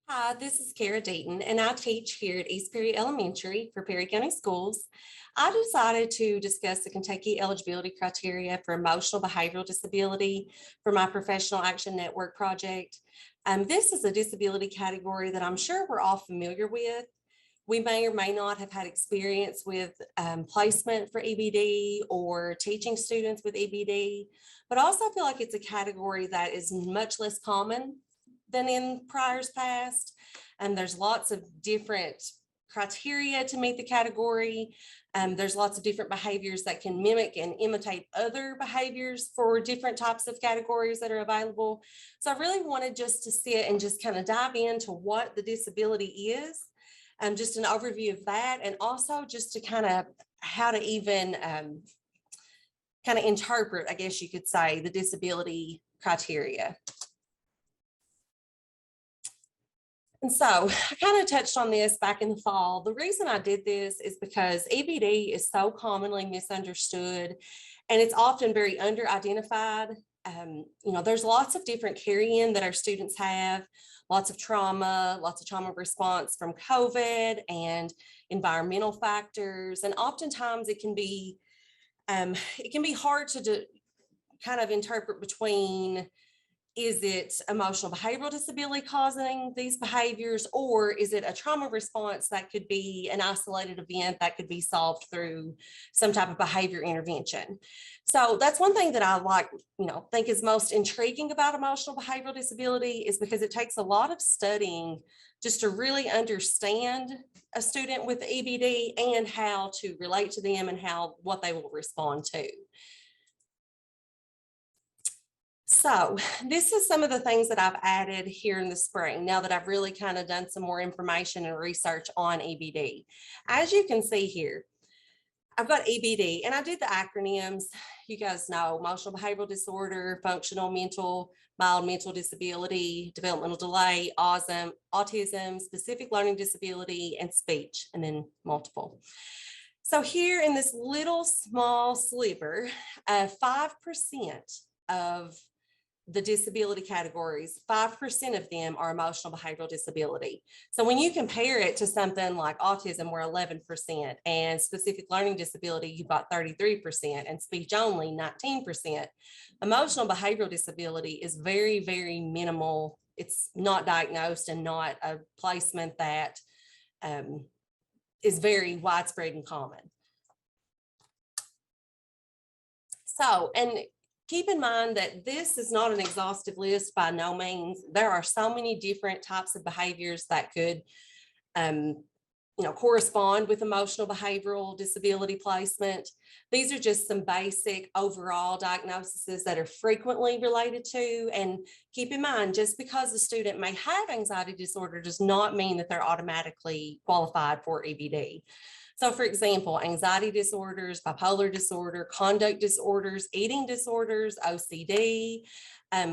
Hi, this is Kara Deaton, and I teach here at East Perry Elementary for Perry County Schools. I decided to discuss the Kentucky eligibility criteria for emotional behavioral disability for my Professional Action Network project. This is a disability category that I'm sure we're all familiar with. We may or may not have had experience with placement for EBD or teaching students with EBD, but I also feel like it's a category that is much less common than in priors past. And there's lots of different criteria to meet the category. There's lots of different behaviors that can mimic and imitate other behaviors for different types of categories that are available. So I really wanted just to sit and just kind of dive into what the disability is, just an overview of that, and also just to kind of how to even kind of interpret, I guess you could say, the disability criteria. And so I kind of touched on this back in the fall. The reason I did this is because EBD is so commonly misunderstood and it's often very under-identified. There's lots of different carry-in that our students have, lots of trauma response from COVID and environmental factors. And oftentimes it can be hard to kind of interpret between, is it emotional behavioral disability causing these behaviors, or is it a trauma response that could be an isolated event that could be solved through some type of behavior intervention? So that's one thing that I think is most intriguing about emotional behavioral disability, is because it takes a lot of studying just to really understand a student with EBD and how to relate to them and what they will respond to. So this is some of the things that I've added here in the spring, now that I've really kind of done some more information and research on EBD. As you can see here, I've got EBD, and I did the acronyms. You guys know: emotional behavioral disorder, functional mental, mild mental disability, developmental delay, autism, specific learning disability, and speech, and then multiple. So here in this little small sliver, 5% of the disability categories, 5% of them are emotional behavioral disability. So when you compare it to something like autism, we're 11%, and specific learning disability, you've got 33%, and speech only 19%. Emotional behavioral disability is very, very minimal. It's not diagnosed and not a placement that is very widespread and common. So, and keep in mind that this is not an exhaustive list by no means. There are so many different types of behaviors that could correspond with emotional behavioral disability placement. These are just some basic overall diagnoses that are frequently related to. And keep in mind, just because the student may have anxiety disorder does not mean that they're automatically qualified for EBD. So for example, anxiety disorders, bipolar disorder, conduct disorders, eating disorders, OCD,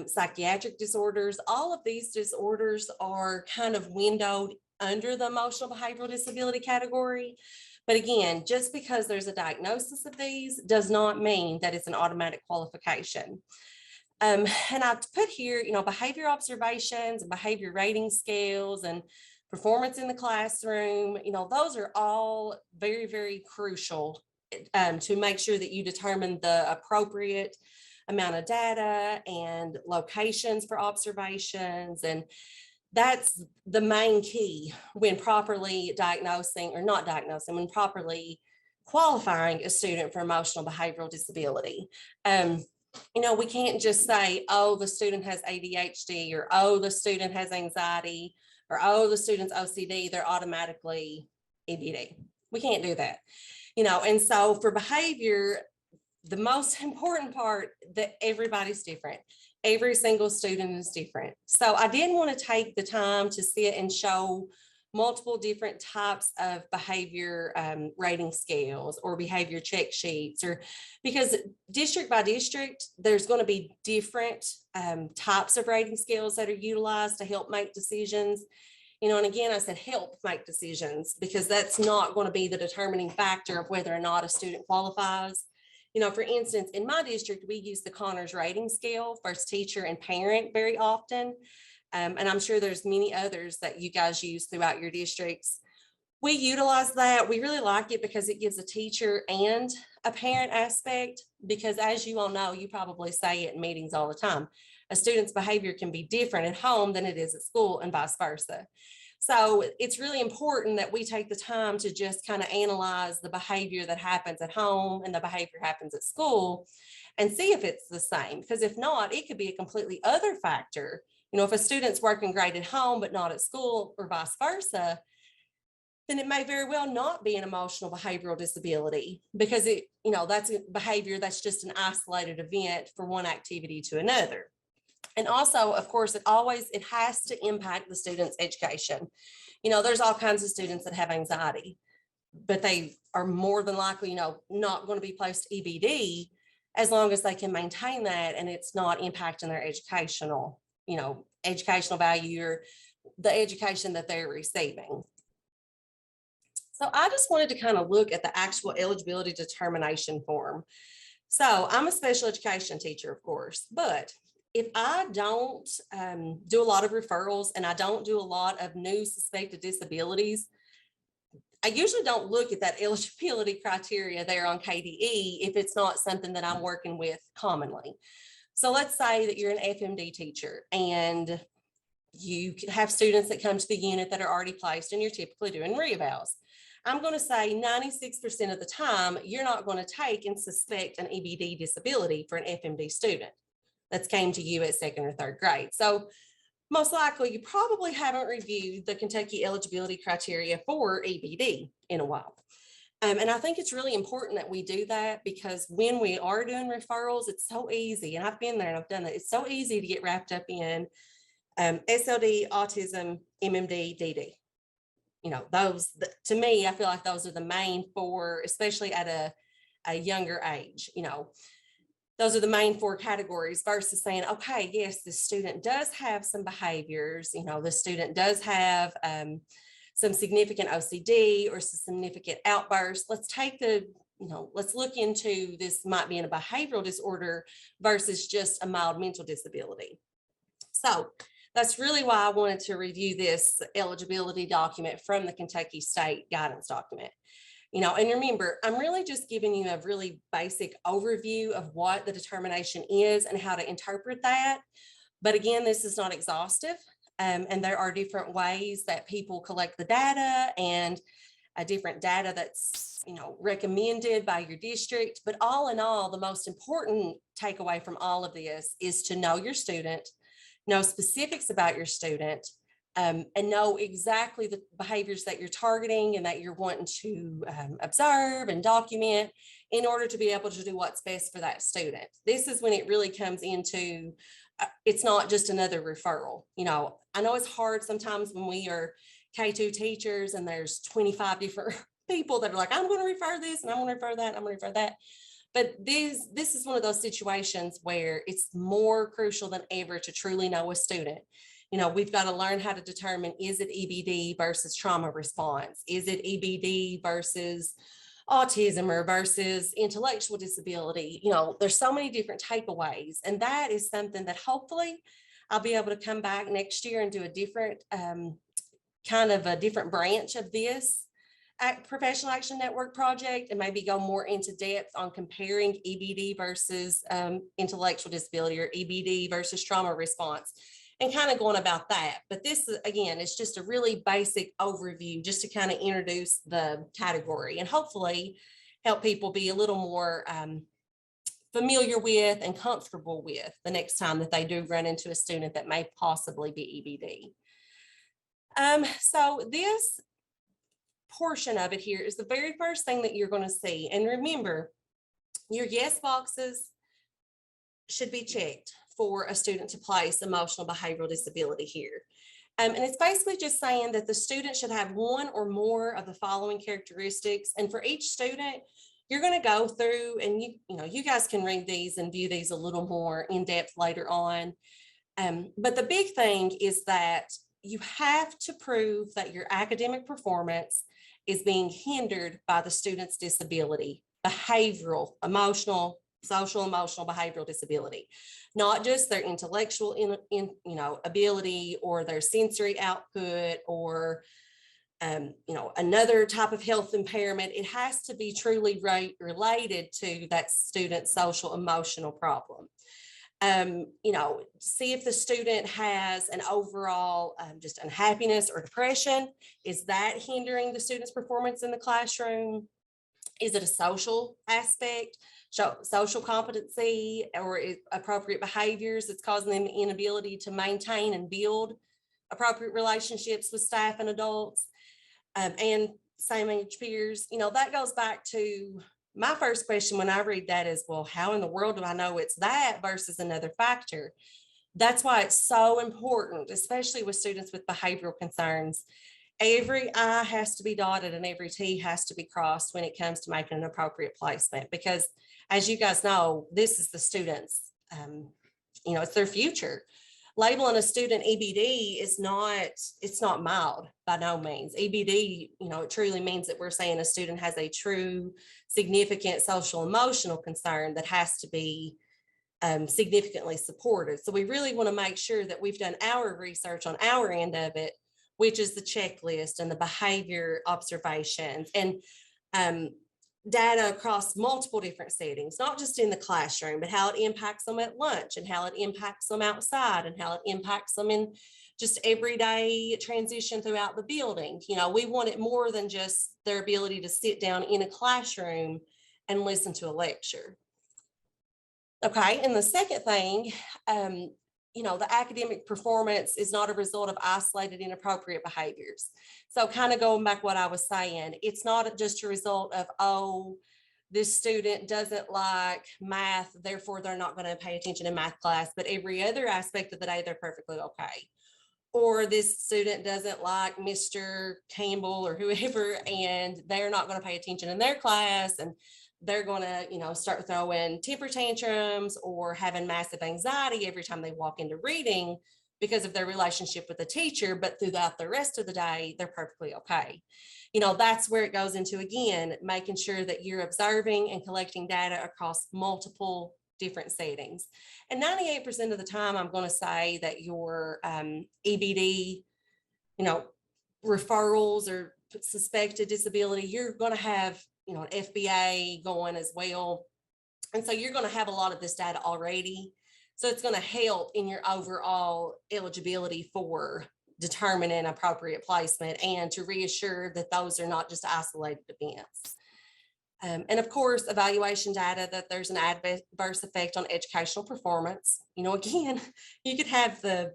psychiatric disorders, all of these disorders are kind of windowed under the emotional behavioral disability category. But again, just because there's a diagnosis of these does not mean that it's an automatic qualification. And I've put here, behavior observations and behavior rating scales and performance in the classroom, those are all very, very crucial to make sure that you determine the appropriate amount of data and locations for observations. And that's the main key when properly when properly qualifying a student for emotional behavioral disability. We can't just say, oh, the student has ADHD, or oh, the student has anxiety, or oh, the student's OCD, they're automatically EBD. We can't do that. And so for behavior, the most important part, that everybody's different. Every single student is different. So I didn't want to take the time to sit and show multiple different types of behavior rating scales or behavior check sheets, or because district by district, there's going to be different types of rating scales that are utilized to help make decisions. And again, I said help make decisions, because that's not going to be the determining factor of whether or not a student qualifies. For instance, in my district, we use the Connors rating scale, first teacher and parent, very often. And I'm sure there's many others that you guys use throughout your districts. We utilize that. We really like it because it gives a teacher and a parent aspect, because as you all know, you probably say it in meetings all the time, a student's behavior can be different at home than it is at school and vice versa. So it's really important that we take the time to just kind of analyze the behavior that happens at home and the behavior happens at school and see if it's the same. Because if not, it could be a completely other factor. If a student's working great at home but not at school, or vice versa, then it may very well not be an emotional behavioral disability, because that's a behavior that's just an isolated event for one activity to another. And also, of course, it has to impact the student's education. There's all kinds of students that have anxiety, but they are more than likely, not going to be placed EBD as long as they can maintain that and it's not impacting their educational value or the education that they're receiving. So I just wanted to kind of look at the actual eligibility determination form. So I'm a special education teacher, of course, but if I don't do a lot of referrals and I don't do a lot of new suspected disabilities, I usually don't look at that eligibility criteria there on KDE if it's not something that I'm working with commonly. So let's say that you're an FMD teacher and you have students that come to the unit that are already placed and you're typically doing reevals. I'm going to say 96% of the time, you're not going to take and suspect an EBD disability for an FMD student that's came to you at second or third grade. So most likely you probably haven't reviewed the Kentucky eligibility criteria for EBD in a while. And I think it's really important that we do that, because when we are doing referrals, it's so easy. And I've been there and I've done that. It's so easy to get wrapped up in SLD, autism, MMD, DD. Those, to me, I feel like those are the main four, especially at a younger age. Those are the main four categories, versus saying, okay, yes, the student does have some behaviors, the student does have some significant OCD or some significant outbursts. Let's look into this might be in a behavioral disorder versus just a mild mental disability. So that's really why I wanted to review this eligibility document from the Kentucky State Guidance document. And remember, I'm really just giving you a really basic overview of what the determination is and how to interpret that. But again, this is not exhaustive. And there are different ways that people collect the data, and a different data that's, recommended by your district. But all in all, the most important takeaway from all of this is to know your student, know specifics about your student, and know exactly the behaviors that you're targeting and that you're wanting to observe and document in order to be able to do what's best for that student. This is when it really comes into, it's not just another referral. I know it's hard sometimes when we are K2 teachers and there's 25 different people that are like, I'm going to refer this and I'm going to refer that, I'm going to refer that. But this is one of those situations where it's more crucial than ever to truly know a student. We've got to learn how to determine, is it EBD versus trauma response? Is it EBD versus autism or versus intellectual disability? There's so many different takeaways. And that is something that hopefully I'll be able to come back next year and do a different kind of a different branch of this Professional Action Network project, and maybe go more into depth on comparing EBD versus intellectual disability, or EBD versus trauma response, and kind of going about that. But this, again, is just a really basic overview just to kind of introduce the category and hopefully help people be a little more familiar with and comfortable with the next time that they do run into a student that may possibly be EBD. So this portion of it here is the very first thing that you're going to see. And remember, your yes boxes should be checked for a student to place emotional behavioral disability here. And it's basically just saying that the student should have one or more of the following characteristics. And for each student, you're going to go through, and you guys can read these and view these a little more in depth later on. But the big thing is that you have to prove that your academic performance is being hindered by the student's disability, behavioral, emotional, social, emotional, behavioral disability, not just their intellectual ability or their sensory output or another type of health impairment. It has to be truly related to that student's social emotional problem. See if the student has an overall just unhappiness or depression. Is that hindering the student's performance in the classroom? Is it a social aspect, social competency, or appropriate behaviors that's causing them the inability to maintain and build appropriate relationships with staff and adults and same age peers? That goes back to my first question when I read that is, well, how in the world do I know it's that versus another factor? That's why it's so important, especially with students with behavioral concerns. Every I has to be dotted and every T has to be crossed when it comes to making an appropriate placement, because as you guys know, this is the students, it's their future. Labeling a student EBD is it's not mild by no means. EBD, it truly means that we're saying a student has a true, significant social emotional concern that has to be significantly supported. So we really want to make sure that we've done our research on our end of it, which is the checklist and the behavior observations and data across multiple different settings, not just in the classroom, but how it impacts them at lunch and how it impacts them outside and how it impacts them in just everyday transition throughout the building. We want it more than just their ability to sit down in a classroom and listen to a lecture. Okay, and the second thing, the academic performance is not a result of isolated inappropriate behaviors. So kind of going back what I was saying, it's not just a result of, oh, this student doesn't like math, therefore they're not going to pay attention in math class, but every other aspect of the day, they're perfectly okay. Or this student doesn't like Mr. Campbell or whoever, and they're not going to pay attention in their class, and they're going to, start throwing temper tantrums or having massive anxiety every time they walk into reading because of their relationship with the teacher, but throughout the rest of the day, they're perfectly okay. That's where it goes into, again, making sure that you're observing and collecting data across multiple different settings. And 98% of the time, I'm going to say that your EBD, referrals or suspected disability, you're going to have an FBA going as well. And so you're going to have a lot of this data already. So it's going to help in your overall eligibility for determining appropriate placement and to reassure that those are not just isolated events. And of course, evaluation data that there's an adverse effect on educational performance. Again, you could have the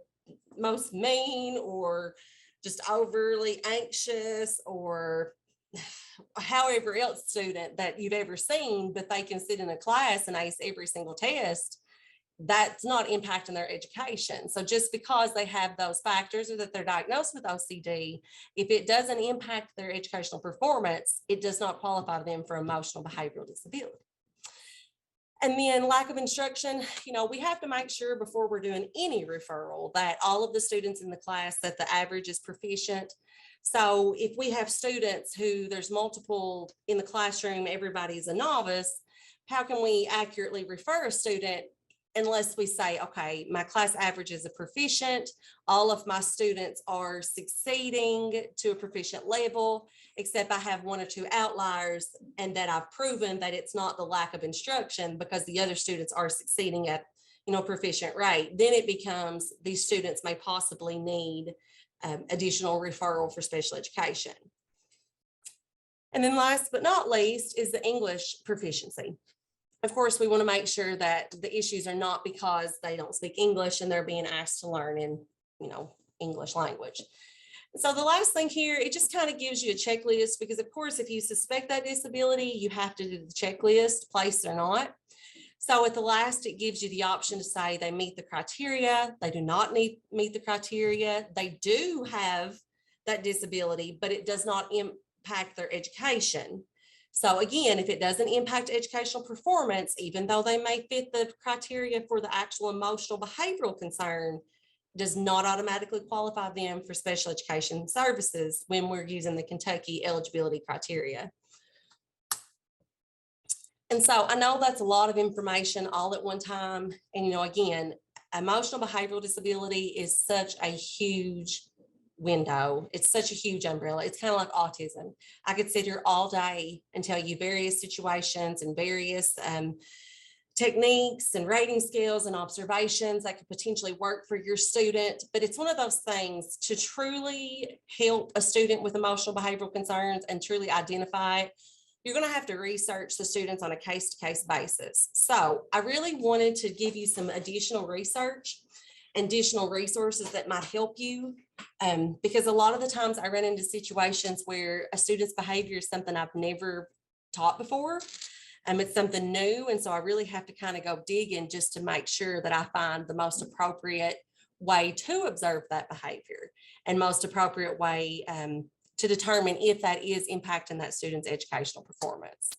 most mean or just overly anxious or however else student that you've ever seen, but they can sit in a class and ace every single test. That's not impacting their education. So just because they have those factors or that they're diagnosed with OCD, if it doesn't impact their educational performance, it does not qualify them for emotional behavioral disability. And then lack of instruction, we have to make sure before we're doing any referral that all of the students in the class, that the average is proficient. So if we have students who there's multiple in the classroom, everybody's a novice, how can we accurately refer a student unless we say, okay, my class average is a proficient, all of my students are succeeding to a proficient level, except I have one or two outliers, and that I've proven that it's not the lack of instruction because the other students are succeeding at proficient rate. Then it becomes these students may possibly need additional referral for special education. And then last but not least is the English proficiency. Of course, we want to make sure that the issues are not because they don't speak English and they're being asked to learn in, English language. So the last thing here, it just kind of gives you a checklist because, of course, if you suspect that disability, you have to do the checklist, place or not. So at the last, it gives you the option to say they meet the criteria, they do not meet the criteria, they do have that disability, but it does not impact their education. So again, if it doesn't impact educational performance, even though they may fit the criteria for the actual emotional behavioral concern, does not automatically qualify them for special education services when we're using the Kentucky eligibility criteria. And so I know that's a lot of information all at one time. And, again, emotional behavioral disability is such a huge window. It's such a huge umbrella. It's kind of like autism. I could sit here all day and tell you various situations and various techniques and rating scales and observations that could potentially work for your student. But it's one of those things to truly help a student with emotional behavioral concerns and truly identify it. You're going to have to research the students on a case-to-case basis. So I really wanted to give you some additional research, additional resources that might help you, because a lot of the times I run into situations where a student's behavior is something I've never taught before. It's something new. And so I really have to kind of go digging just to make sure that I find the most appropriate way to observe that behavior and most appropriate way to determine if that is impacting that student's educational performance.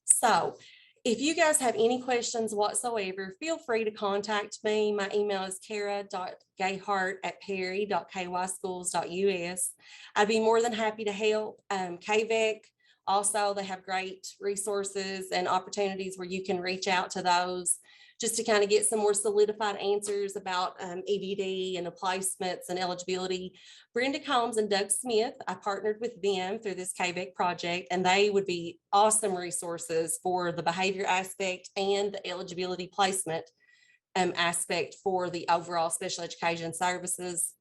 So if you guys have any questions whatsoever, feel free to contact me. My email is kara.gayhart@perry.kyschools.us. I'd be more than happy to help. KVEC, also, they have great resources and opportunities where you can reach out to those just to kind of get some more solidified answers about EBD and the placements and eligibility. Brenda Combs and Doug Smith, I partnered with them through this KVEC project, and they would be awesome resources for the behavior aspect and the eligibility placement aspect for the overall special education services.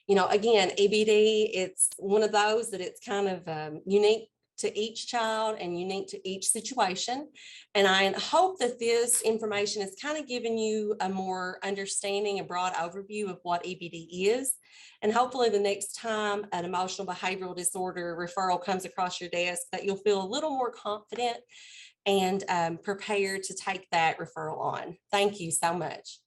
Again, EBD, it's one of those that it's kind of unique to each child and unique to each situation. And I hope that this information is kind of giving you a more understanding and broad overview of what EBD is. And hopefully the next time an emotional behavioral disorder referral comes across your desk, that you'll feel a little more confident and prepared to take that referral on. Thank you so much.